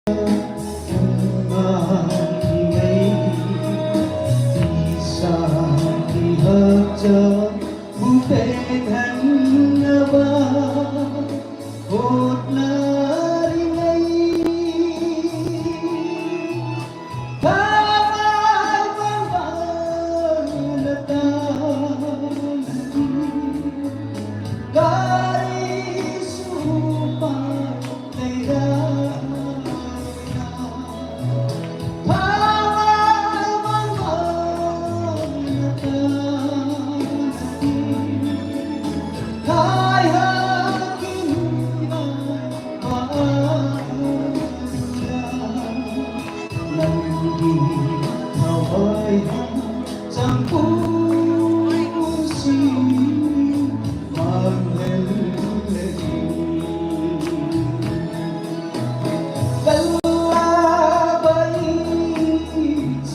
Hãy subscribe cho kênh Ghiền Mì Gõ để không bỏ lỡ những video hấp dẫn.